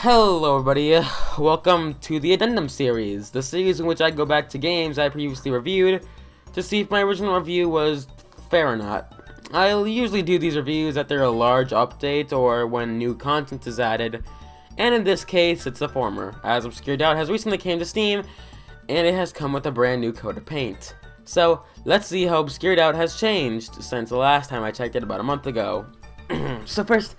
Hello everybody, welcome to the Addendum series, the series in which I go back to games I previously reviewed to see if my original review was fair or not. I'll usually do these reviews after a large update or when new content is added, and in this case it's the former, as Obscured Out has recently came to Steam, and it has come with a brand new coat of paint. So, let's see how Obscured Out has changed since the last time I checked it about a month ago. So first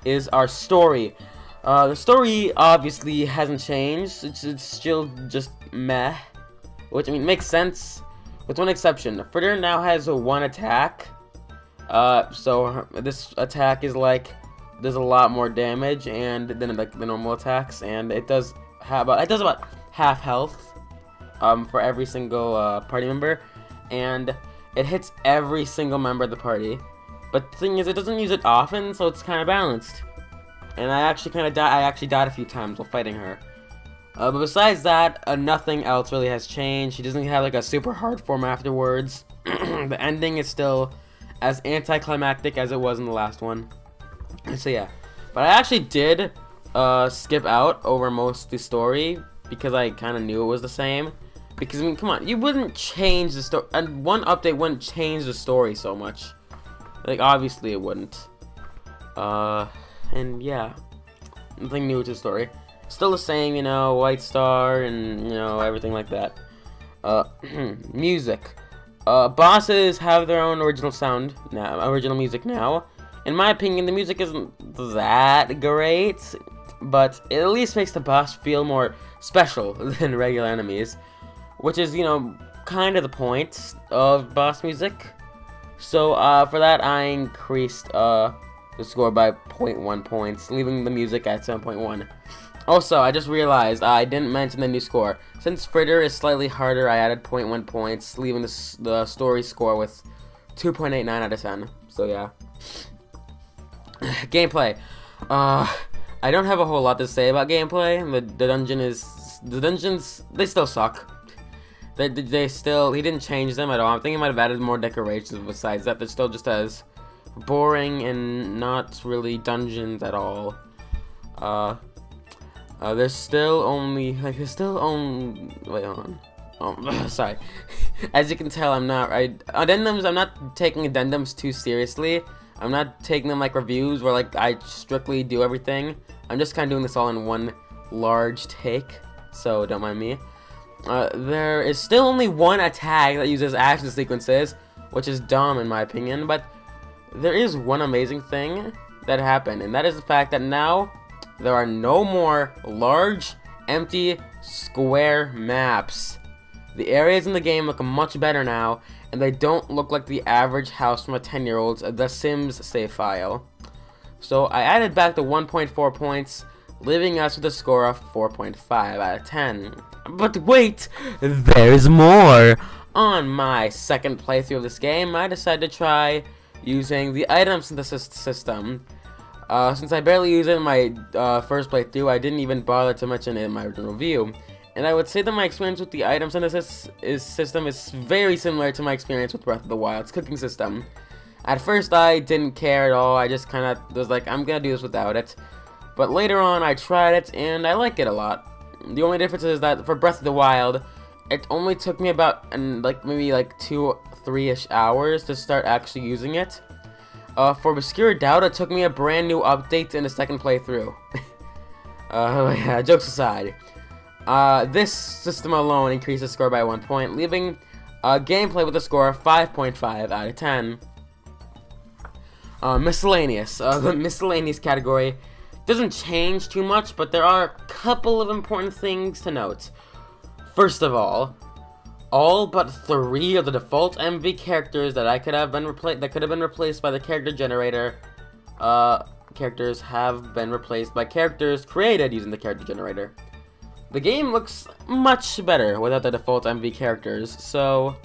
is our story. The story obviously hasn't changed, it's still just meh, which I mean makes sense, with one exception. Fritter now has one attack, so this attack is like, does a lot more damage and than like the normal attacks, and it does about half health, for every single party member, and it hits every single member of the party, but the thing is it doesn't use it often, so it's kind of balanced. And I actually died a few times while fighting her. But besides that, nothing else really has changed. She doesn't have like a super hard form afterwards. The ending is still as anticlimactic as it was in the last one. So yeah. But I actually did skip out over most of the story because I kind of knew it was the same. Because I mean, come on, you wouldn't change the story. And one update wouldn't change the story so much. Like obviously it wouldn't. And yeah, nothing new to the story. Still the same, you know, White Star and, you know, everything like that. Music. Bosses have their own original sound now, original music now. In my opinion, the music isn't that great, but it at least makes the boss feel more special than regular enemies, which is, you know, kind of the point of boss music. So, for that, I increased, the score by 0.1 points, leaving the music at 7.1. Also, I just realized I didn't mention the new score. Since Fritter is slightly harder, I added 0.1 points, leaving the story score with 2.89 out of 10. So yeah. Gameplay. I don't have a whole lot to say about gameplay. The dungeons, they still suck. They still, he didn't change them at all. I think he might have added more decorations. Besides that, they're still just as boring and not really dungeons at all. There's still only wait, hold on. Sorry. As you can tell, I'm not taking addendums too seriously. I'm not taking them like reviews where like I strictly do everything. I'm just kind of doing this all in one large take, so don't mind me. There is still only one attack that uses action sequences, which is dumb in my opinion, but there is one amazing thing that happened, and that is the fact that now there are no more large, empty, square maps. The areas in the game look much better now, and they don't look like the average house from a 10-year-old's The Sims save file. So I added back the 1.4 points, leaving us with a score of 4.5 out of 10. But wait, there's more! On my second playthrough of this game, I decided to try using the item synthesis system. Since I barely used it in my first playthrough, I didn't even bother to mention it in my original review. And I would say that my experience with the item synthesis system is very similar to my experience with Breath of the Wild's cooking system. At first I didn't care at all, I just kinda was like, I'm gonna do this without it. But later on I tried it and I like it a lot. The only difference is that for Breath of the Wild, it only took me about maybe 2-3-ish hours to start actually using it. For Obscured Out, it took me a brand new update in the second playthrough. Yeah, jokes aside. This system alone increased the score by 1 point, leaving gameplay with a score of 5.5 out of 10. Miscellaneous. The miscellaneous category doesn't change too much, but there are a couple of important things to note. First of all but 3 of the default MV characters that could have been replaced by the character generator, characters have been replaced by characters created using the character generator. The game looks much better without the default MV characters, so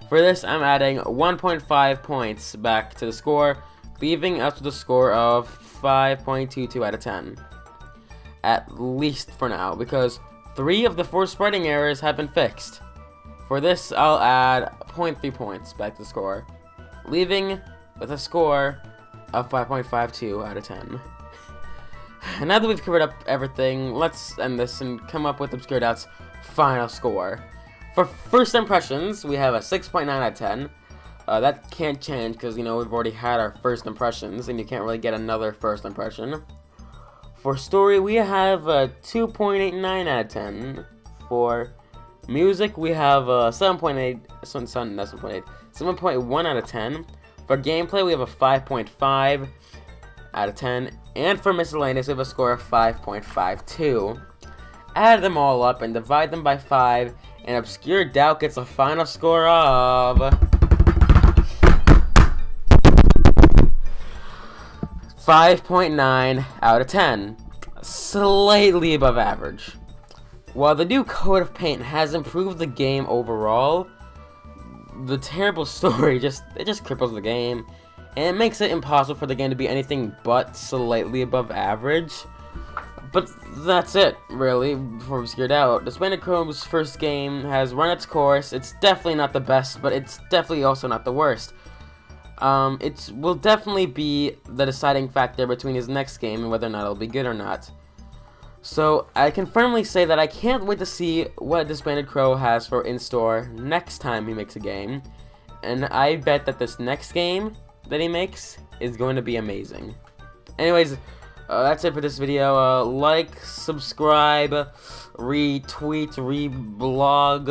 for this I'm adding 1.5 points back to the score, leaving us with a score of 5.22 out of 10. At least for now, because 3 of the 4 spreading errors have been fixed. For this, I'll add 0.3 points back to the score, leaving with a score of 5.52 out of 10. Now that we've covered up everything, let's end this and come up with Obscure Doubt's final score. For first impressions, we have a 6.9 out of 10. That can't change because, you know, we've already had our first impressions, and you can't really get another first impression. For story, we have a 2.89 out of 10. For music, we have a 7.1 out of 10. For gameplay, we have a 5.5 out of 10. And for miscellaneous, we have a score of 5.52. Add them all up and divide them by 5, and Obscure Doubt gets a final score of 5.9 out of 10. Slightly above average. While the new Code of Paint has improved the game overall, the terrible story just cripples the game, and it makes it impossible for the game to be anything but slightly above average. But that's it, really, for Obscure Doubt. Disbanded Chrome's first game has run its course. It's definitely not the best, but it's definitely also not the worst. It will definitely be the deciding factor between his next game and whether or not it'll be good or not. So, I can firmly say that I can't wait to see what Disbanded Crow has for in-store next time he makes a game. And I bet that this next game that he makes is going to be amazing. Anyways, that's it for this video. Like, subscribe, retweet, reblog,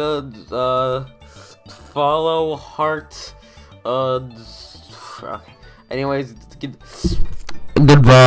follow, heart, okay. Anyways, goodbye.